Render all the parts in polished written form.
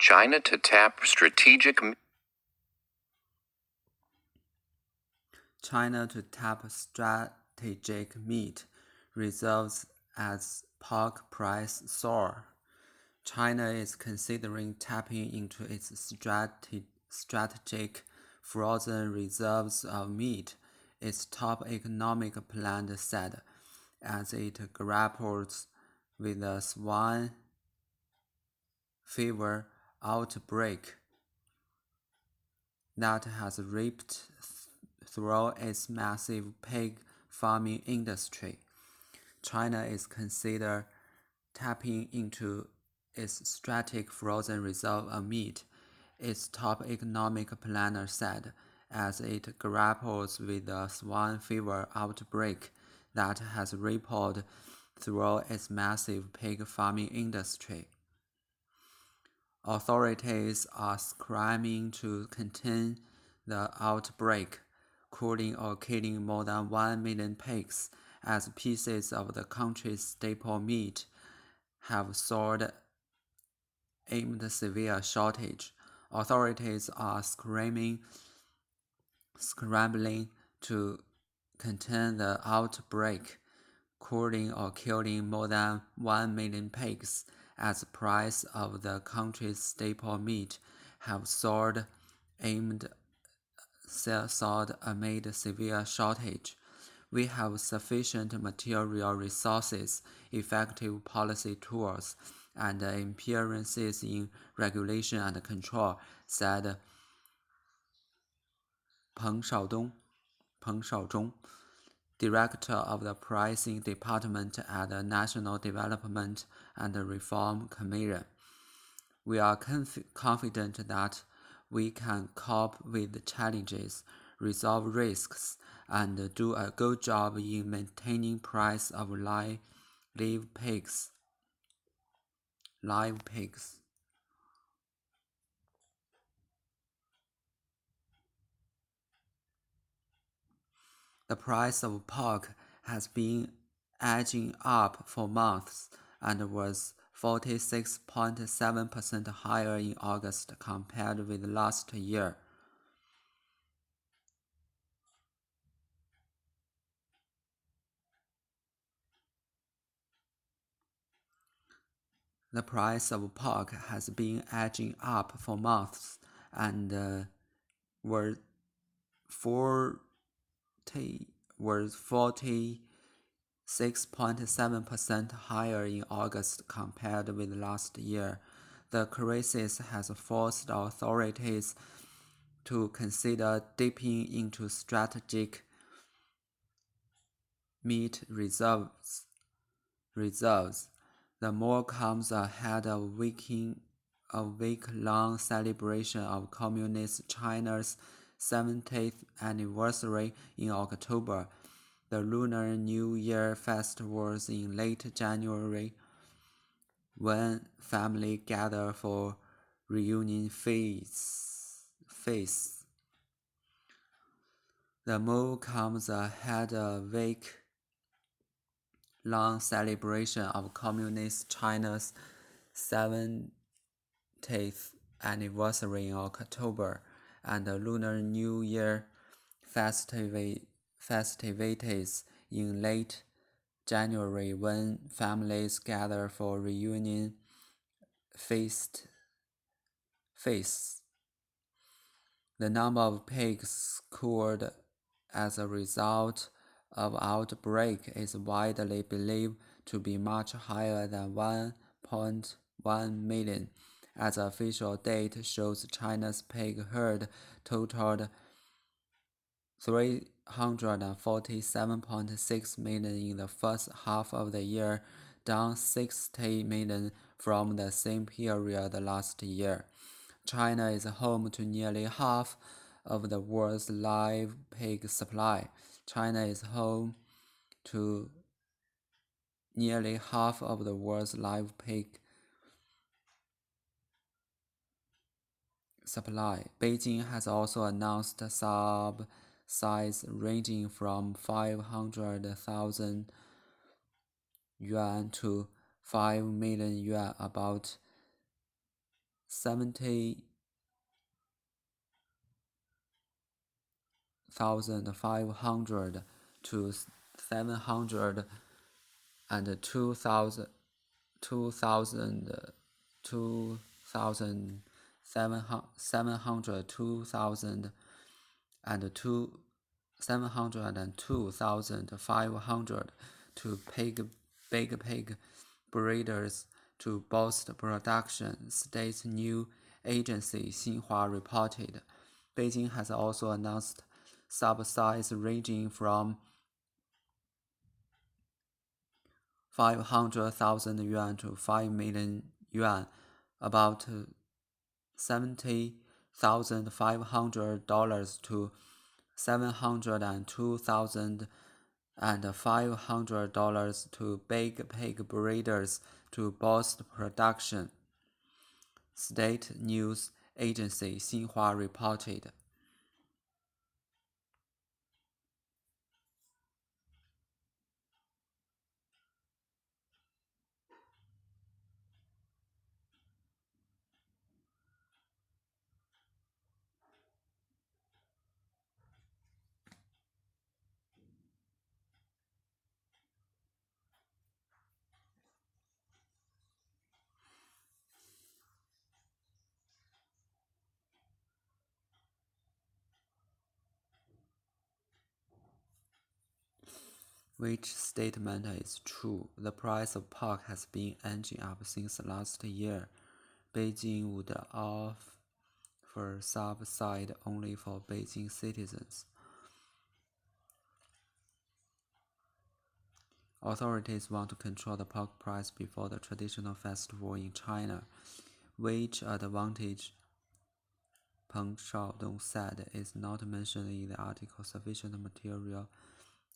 China to tap strategic meat reserves as pork price soar. China is considering tapping into its strategic frozen reserves of meat, its top economic plan said, as it grapples with the swine fever outbreak that has ripped through its massive pig farming industry. China is considered tapping into its strategic frozen reserve of meat, its top economic planner said, as it grapples with the swine fever outbreak that has rippled through its massive pig farming industry. Authorities are scrambling to contain the outbreak, killing or killing more than 1 million pigs as pieces of the country's staple meat have soared amid severe shortage. Authorities are scrambling to contain the outbreak, killing or killing more than 1 million pigs as the price of the country's staple meat have soared amid severe shortage. We have sufficient material resources, effective policy tools, and experiences in regulation and control, said Peng Shaozhong, director of the pricing department at the National Development and Reform Commission. We are confident that we can cope with the challenges, resolve risks, and do a good job in maintaining price of live pigs. The price of pork has been edging up for months and was 46.7% higher in August compared with last year. The price of pork has been edging up for months and was 46.7% higher in August compared with last year. The crisis has forced authorities to consider dipping into strategic meat reserves. The move comes ahead of a week-long celebration of Communist China's 70th anniversary in October. The Lunar New Year festivals in late January, when families gather for reunion feasts. The move comes ahead of a week-long celebration of Communist China's 70th anniversary in October and the Lunar New Year festivities in late January, when families gather for reunion feasts. The number of pigs killed as a result of outbreak is widely believed to be much higher than 1.1 million. As the official data shows, China's pig herd totaled 347.6 million in the first half of the year, down 60 million from the same period last year. China is home to nearly half of the world's live pig supply. China is home to nearly half of the world's live pig supply. Beijing has also announced subsidies ranging from 500,000 yuan to 5 million yuan, about 70,500 to 700 and 2,000 700 2,000 and 702,500 to big pig breeders to boost production, state news agency Xinhua reported. Beijing has also announced subsidies ranging from 500,000 yuan to 5 million yuan, about $70,500 to $702,500 to big pig breeders to boost production, state news agency Xinhua reported. Which statement is true? The price of pork has been edging up since last year. Beijing would offer subsidy only for Beijing citizens. Authorities want to control the pork price before the traditional festival in China. Which advantage, Peng Shaodong said, is not mentioned in the article. Sufficient material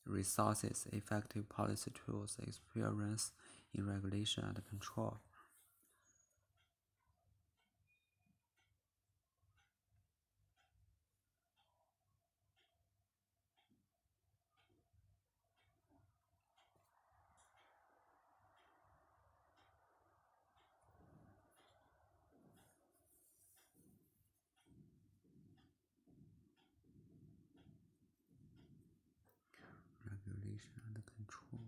resources, effective policy tools, experience in regulation and control. Regulation and control.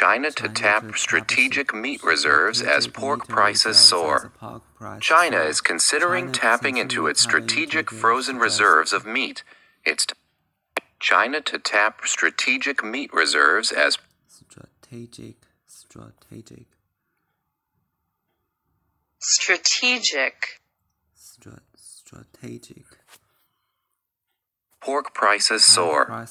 China to tap strategic meat reserves as pork prices soar. China is considering tapping into its strategic frozen reserves of meat. China to tap strategic meat reserves as strategic pork prices soar.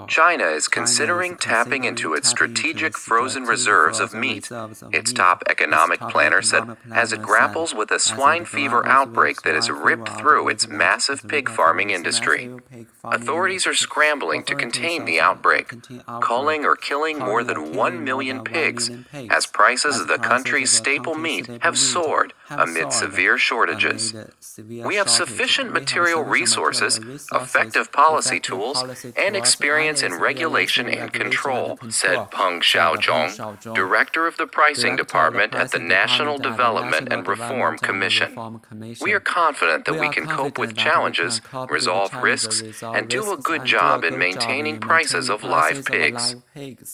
China is considering tapping into its strategic frozen reserves of meat, its top economic planner said, as it grapples with a swine fever outbreak that has ripped through its massive pig farming industry. Authorities are scrambling to contain the outbreak, culling or killing more than 1 million pigs, as prices of the country's staple meat have soared amid severe shortages. We have sufficient material resources, effective policy tools, and experience in regulation and control, said Peng Xiaozhong, director of the pricing department at the National Development and Reform Commission. We are confident that we can cope with challenges, resolve risks, and do a good job in maintaining prices of live pigs.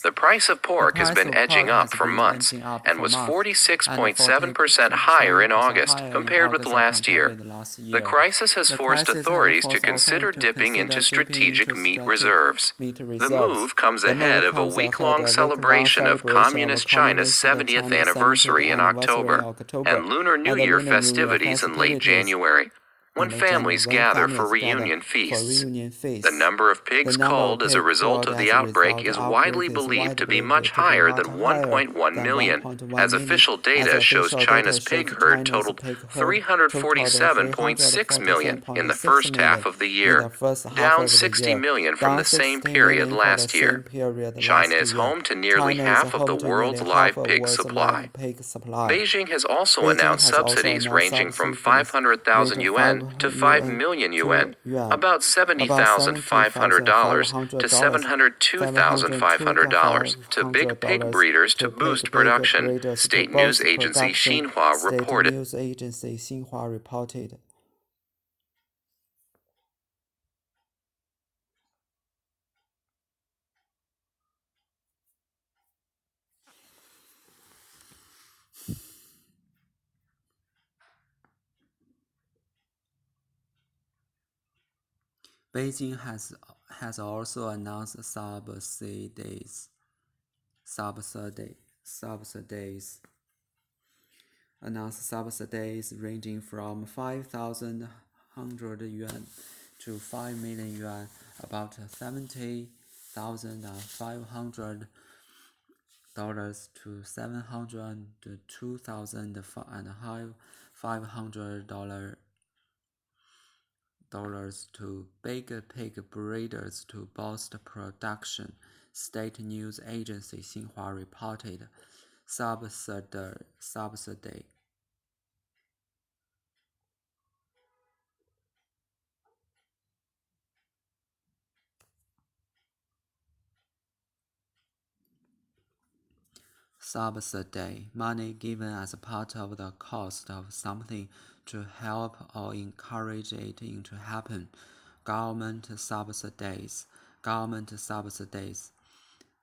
The price of pork has been edging up for months and was 46.7% higher in August compared with last year. The crisis has forced authorities to consider dipping into strategic meat reserves. The move comes ahead of a week-long celebration of Communist China's 70th anniversary in October and Lunar New Year festivities in late January, when families gather for reunion feasts. The number of pigs culled as a result of the outbreak is widely believed to be much higher than 1.1 million, as official data shows China's pig herd totaled 347.6 million in the first half of the year, down 60 million from the same period last year. China is home to nearly half of the world's live pig supply. Beijing has also announced subsidies ranging from 500,000 yuan to 5 million yuan, about $70,500 to $702,500, to big pig breeders to boost production, state news agency Xinhua reported. Beijing has also announced subsidies ranging from 5,000 yuan to 5 million yuan, about $70,500 to $702,500 to big pig breeders to boost production, state news agency Xinhua reported. Subsidy. Subsidy, money given as part of the cost of something to help or encourage it to happen. Government subsidies,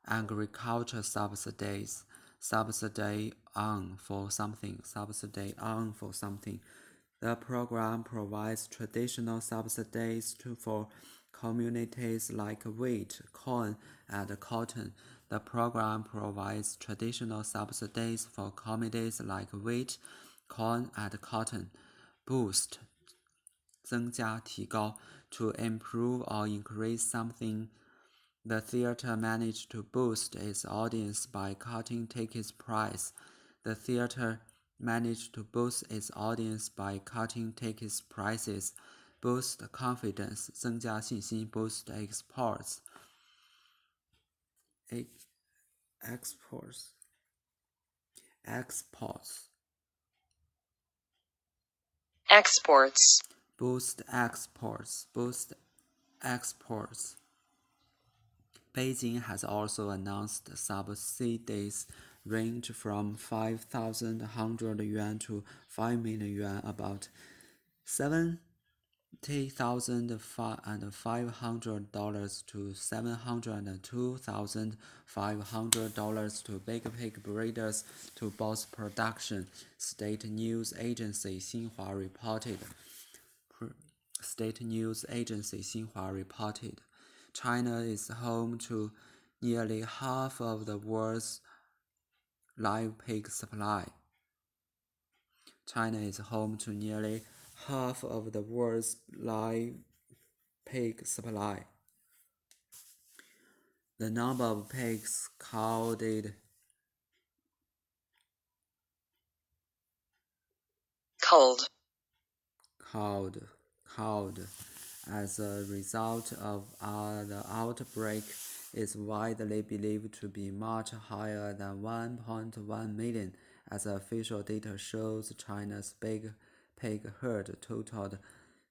agriculture subsidies, subsidy on for something. The program provides traditional subsidies for communities like wheat, corn, and cotton. The program provides traditional subsidies for communities like wheat, corn, and cotton. Boost 增加提高 to improve or increase something. The theater managed to boost its audience by cutting tickets price. The theater managed to boost its audience by cutting tickets prices. Boost confidence 增加信心 boost exports. Boost exports. Beijing has also announced subsidies range from 5,100 yuan to 5 million yuan, about $80,500 to $702,500 to Big Pig breeders to boost production, state news agency Xinhua reported. China is home to nearly half of the world's live pig supply. China is home to nearly half of the world's live pig supply. The number of pigs culled as a result of the outbreak is widely believed to be much higher than 1.1 million, as official data shows. China's big pig herd totaled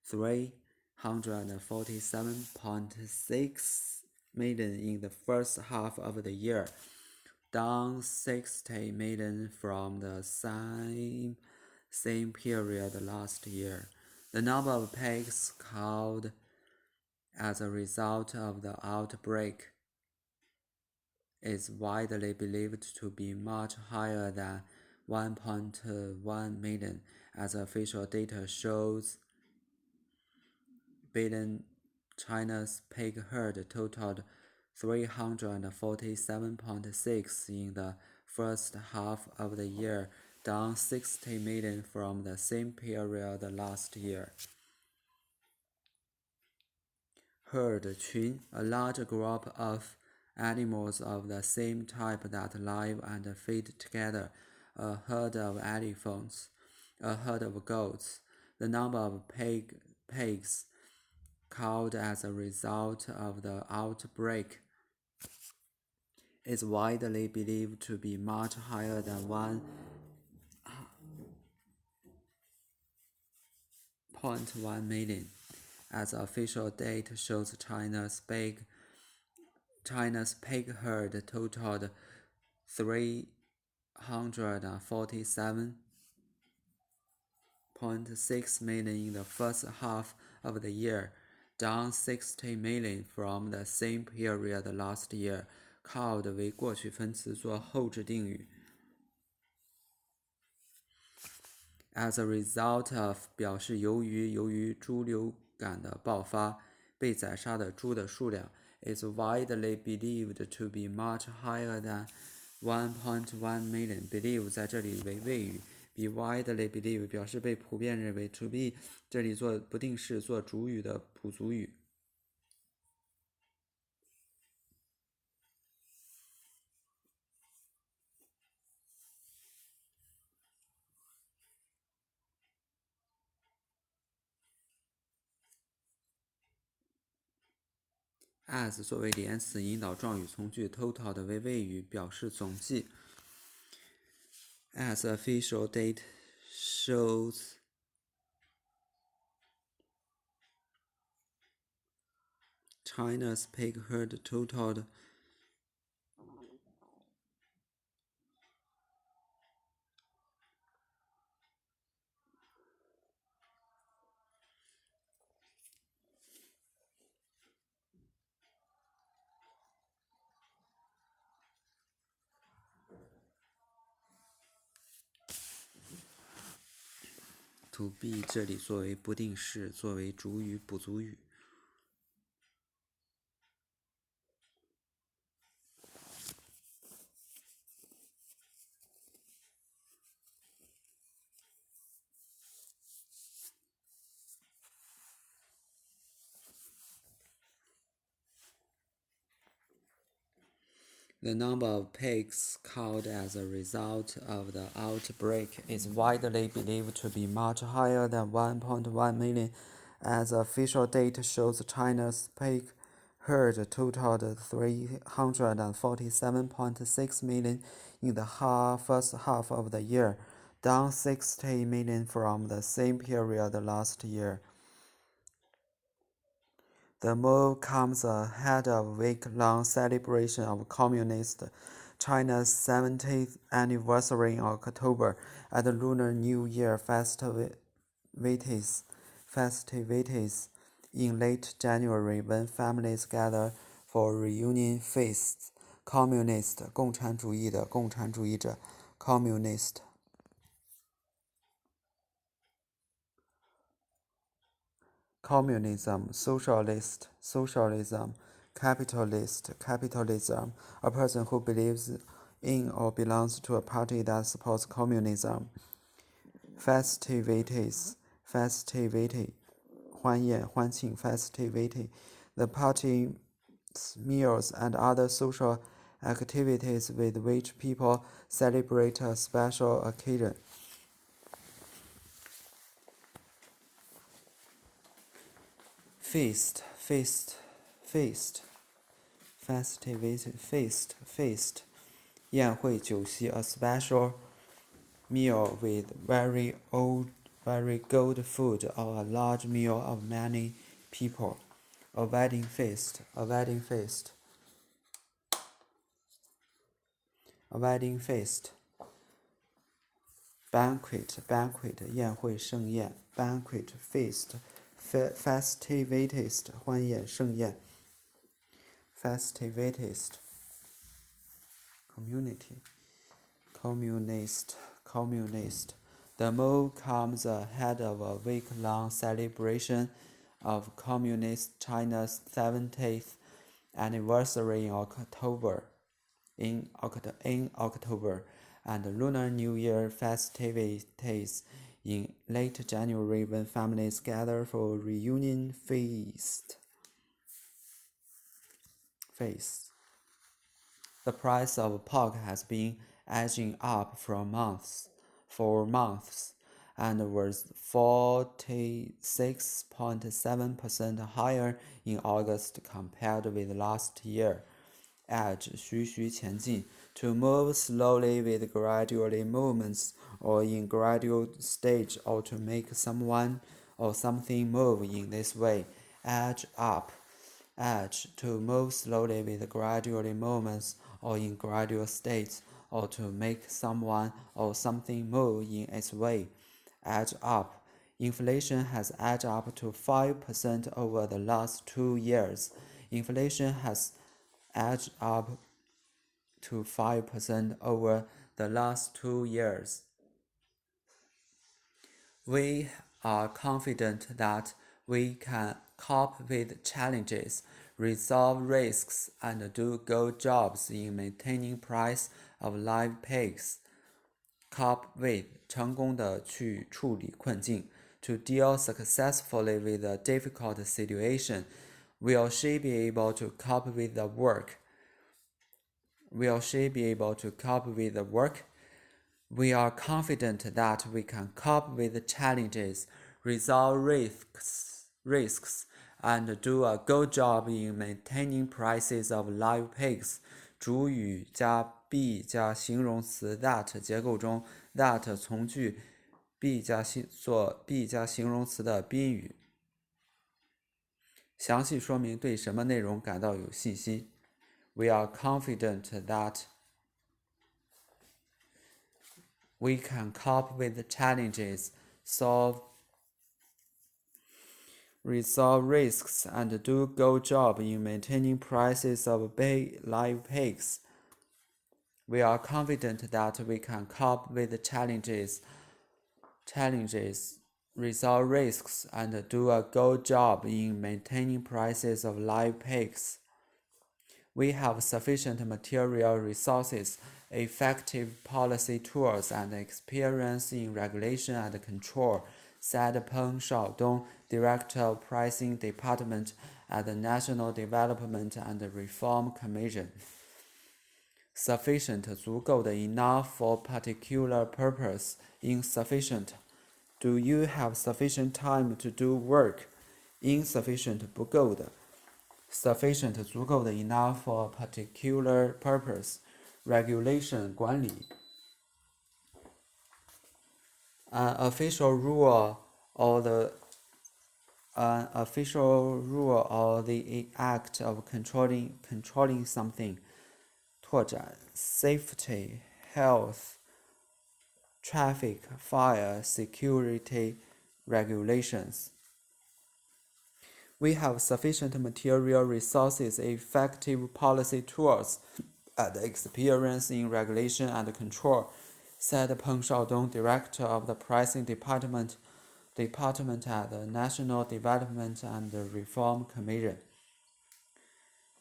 347.6 million in the first half of the year, down 60 million from the same period last year. The number of pigs culled as a result of the outbreak is widely believed to be much higher than 1.1 million, as official data shows. China's pig herd totaled 347.6 in the first half of the year, down 60 million from the same period last year. Herd 群, a large group of animals of the same type that live and feed together, a herd of elephants, a herd of goats. The number of pigs culled as a result of the outbreak is widely believed to be much higher than 1.1 million, as official data shows. China's pig herd totaled 347.6 million in the first half of the year, down 60 million from the same period last year. Culled 为过去分词做后置定语。As a result of 表示由于猪流感的爆发，被宰杀的猪的数量 is widely believed to be much higher than 1.1 million. Believe 在这里为谓语，比 widely believe 表示被普遍认为。To be 这里做不定式做主语的补足语。as 作为连词引导状语从句 total 为谓语，表示总计。As official date shows, China's pig herd totaled ，to be 这里作为不定式，作为主语补足语。The number of pigs culled as a result of the outbreak is widely believed to be much higher than 1.1 million, as official data shows. China's pig herd totaled 347.6 million in the first half of the year, down 60 million from the same period last year. The move comes ahead of a week-long celebration of Communist China's 70th anniversary in October at the Lunar New Year festivities festivities in late January when families gather for reunion feasts. Communist 共产主义的共产主义者 communist communism socialist socialism capitalist capitalism a person who believes in or belongs to a party that supports communism. Festivities festivity 欢宴欢庆 festivity the party meals and other social activities with which people celebrate a special occasion. Feast festivity feast 宴会酒席 a special meal with very good food or a large meal of many people. A wedding feast banquet 宴会盛宴 banquet feast festivities 欢宴盛宴 festivities communist The move comes ahead of a week-long celebration of Communist China's 70th anniversary in October, and Lunar New Year festivities in late January when families gather for a reunion feast. The price of pork has been edging up for months and was 46.7% higher in August compared with last year. Edge 徐徐前进 to move slowly with gradually movements or in gradual stage or to make someone or something move in this way. Edge up edge to move slowly with gradually movements or in gradual states or to make someone or something move in its way. Edge up. Inflation has edged up to 5% over the last 2 years. Inflation has edged up to 5% over the last 2 years. We are confident that we can cope with challenges, resolve risks, and do good jobs in maintaining price of live pigs. Cope with 成功的去处理困境 to deal successfully with a difficult situation. Will she be able to cope with the work? Will she be able to cope with the work? We are confident that we can cope with challenges, resolve risks, and do a good job in maintaining prices of live pigs. 主语加 be 加形容词 that 结构中 that 从句 be 加形容词的宾语。详细说明对什么内容感到有信心。We are confident that we can cope with challenges, resolve risks, and do a good job in maintaining prices of live pigs. We are confident that we can cope with challenges, resolve risks, and do a good job in maintaining prices of live pigs. We have sufficient material resources, effective policy tools, and experience in regulation and control, said Peng Shaodong, Director of Pricing Department at the National Development and Reform Commission. Sufficient 足够的 enough for particular purpose. Insufficient. Do you have sufficient time to do work? Insufficient 不够的。Sufficient 足够的 enough for a particular purpose. Regulation 管理。An official rule or the act of controlling something. 拓展 safety, health, traffic, fire, security regulations. We have sufficient material resources, effective policy tools, and experience in regulation and control, said Peng Shaodong, director of the Pricing Department at the National Development and Reform Commission.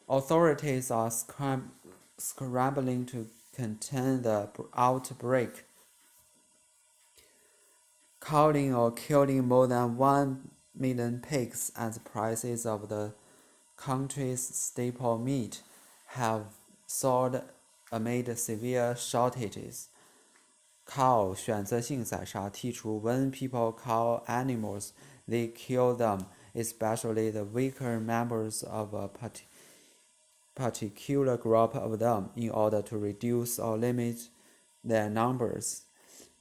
Authorities are scrambling to contain the outbreak, culling or killing more than 1 million pigs, as prices of the country's staple meat have soared amid severe shortages. Cull 选择性宰杀剔除 When people cull animals, they kill them, especially the weaker members of a particular group of them, in order to reduce or limit their numbers.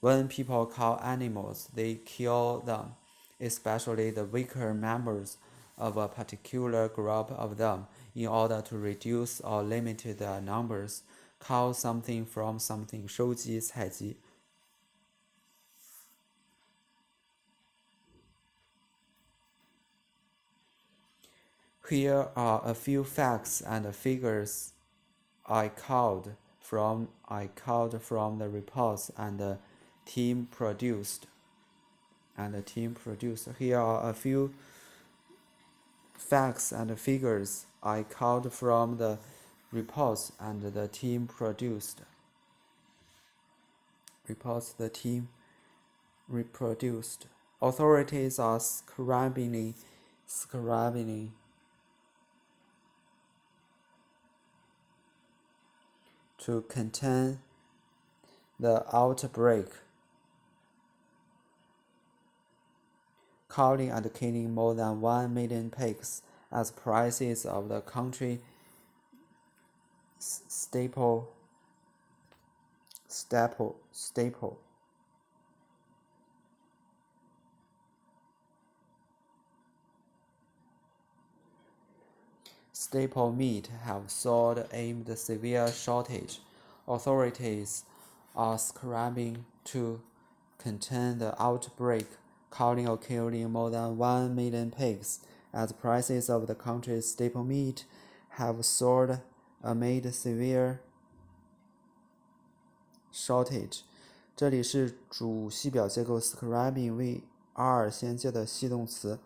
When people cull animals, they kill them, especially the weaker members of a particular group of them, in order to reduce or limit their numbers. Cull something from something, 收集采集。Here are a few facts and figures I culled from the reports and the team produced. Here are a few facts and figures I culled from the reports and the team produced. Authorities are scrambling to contain the outbreak, culling and killing more than 1 million pigs, as prices of the country's staple meat have soared amid severe shortage. Authorities are scrambling to contain the outbreak, culling or killing more than 1 million pigs, as prices of the country's staple meat have soared amid severe shortage. 这里是主系表结构 scrambling 为 R 先接的系动词，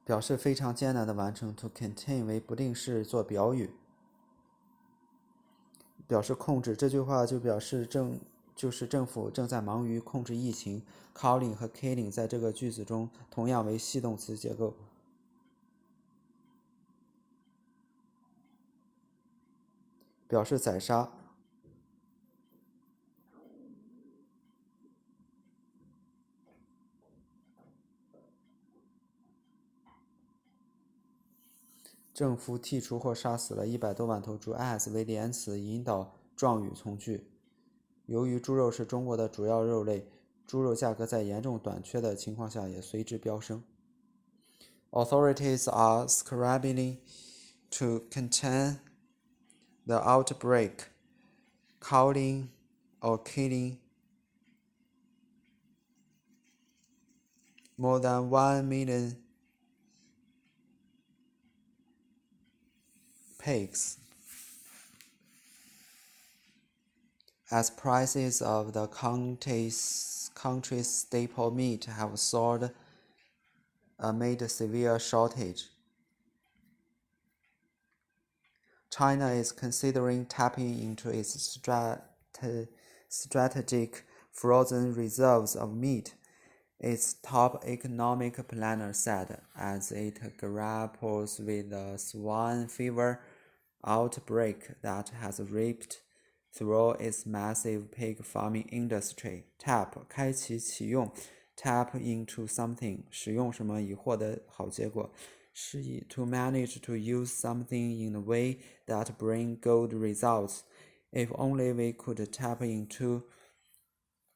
表示非常艰难的完成。To contain 为不定式做表语，表示控制。这句话就表示政府正在忙于控制疫情。Culling 和 killing 在这个句子中同样为系动词结构，表示宰杀。政府剔除或杀死了100多万头猪。as 为连词，引导状语从句。由于猪肉是中国的主要肉类，猪肉价格在严重短缺的情况下也随之飙升。Authorities are scrambling to contain the outbreak, culling or killing more than 1 million pigs, as prices of the country's staple meat have soared amid severe shortage. China is considering tapping into its strategic frozen reserves of meat, its top economic planner said, as it grapples with the swine fever outbreak that has ripped through its massive pig farming industry. Tap 开启启用 tap into something 使用什么以获得好结果，是以 to manage to use something in a way that bring good results. If only we could tap into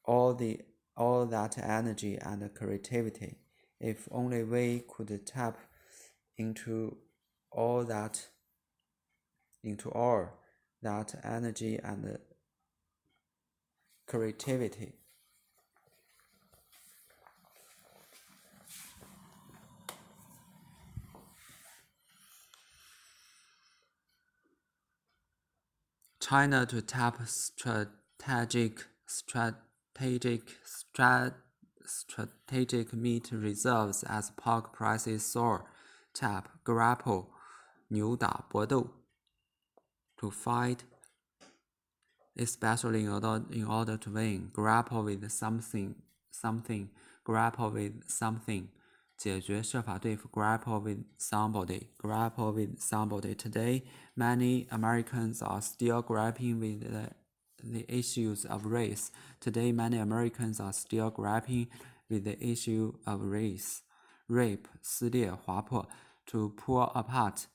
all that energy and creativity. If only we could tap into all that energy and creativity. China to tap strategic meat reserves as pork prices soar. Tap, grapple, 扭打搏斗 to fight, especially in order to win. Grapple with something, grapple with something. 解决设法对付 grapple with somebody. Today, many Americans are still grappling with the issues of race. Rape, 撕裂划破 to pull apart,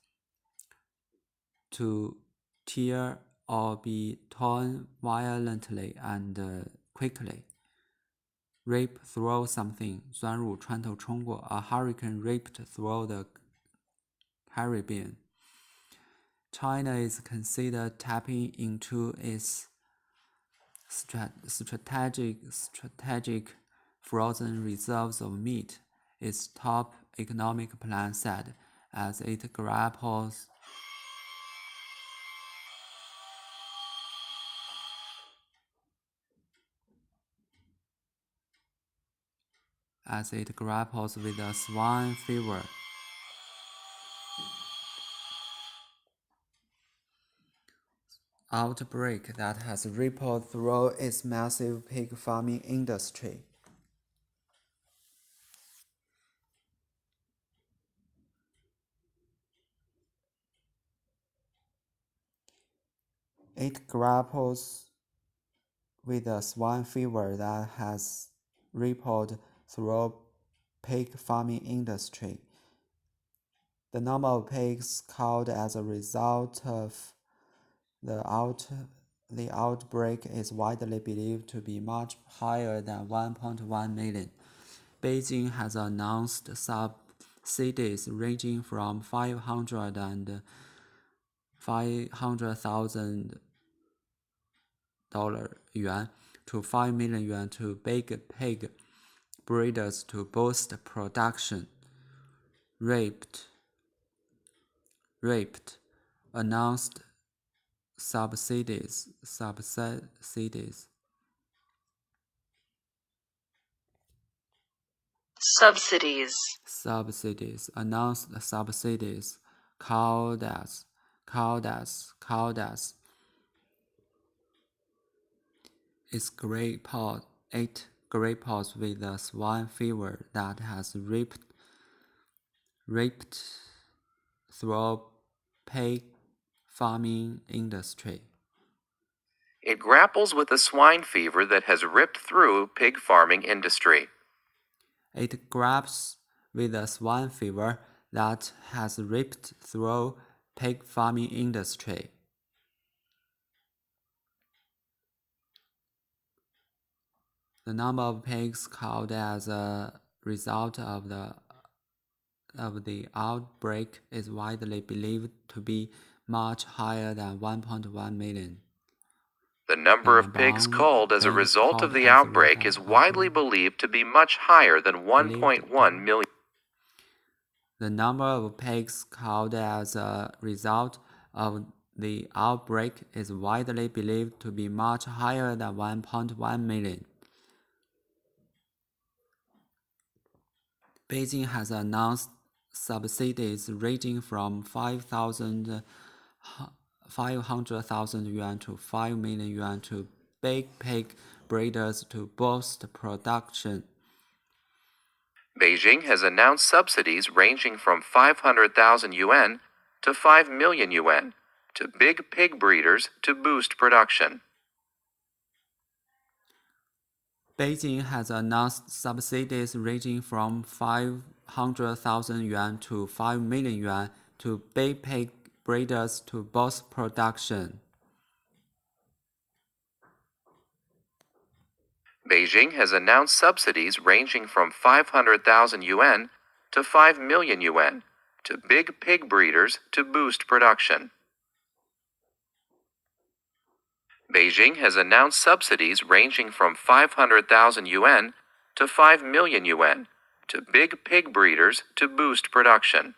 to tear or be torn violently and quickly. Rip through something, 钻入穿透冲过 A hurricane ripped through the Caribbean. China is considered tapping into its strategic frozen reserves of meat, its top economic plan said, as it grapples with the swine fever. Outbreak that has rippled through its massive pig farming industry. It grapples with the swine fever that has rippled through pig farming industry. The number of pigs killed as a result of the outbreak is widely believed to be much higher than 1.1 million. Beijing has announced subsidies ranging from 500 and $500,000 yuan to 5 million yuan to big pig breeders to boost production. Raped, announced subsidies, announced subsidies, called as its great pot with the swine fever that has ripped through pig farming industry. It grapples with the swine fever that has ripped through pig farming industry. It grapples with the swine fever that has ripped through pig farming industry. The number of pigs killed as a result of the outbreak is widely believed to be much higher than 1.1 million. The number of pigs culled as a result of the outbreak is widely believed to be much higher than 1.1 million. The number of pigs killed as a result of the outbreak is widely believed to be much higher than 1.1 million. Beijing has announced subsidies ranging from 500,000 yuan to 5 million yuan to big pig breeders to boost production. Beijing has announced subsidies ranging from 500,000 yuan to 5 million yuan to big pig breeders to boost production. Beijing has announced subsidies ranging from 500,000 yuan to 5 million yuan to big pig breeders to boost production. Beijing has announced subsidies ranging from 500,000 yuan to 5 million yuan to big pig breeders to boost production. Beijing has announced subsidies ranging from 500,000 yuan to 5 million yuan to big pig breeders to boost production.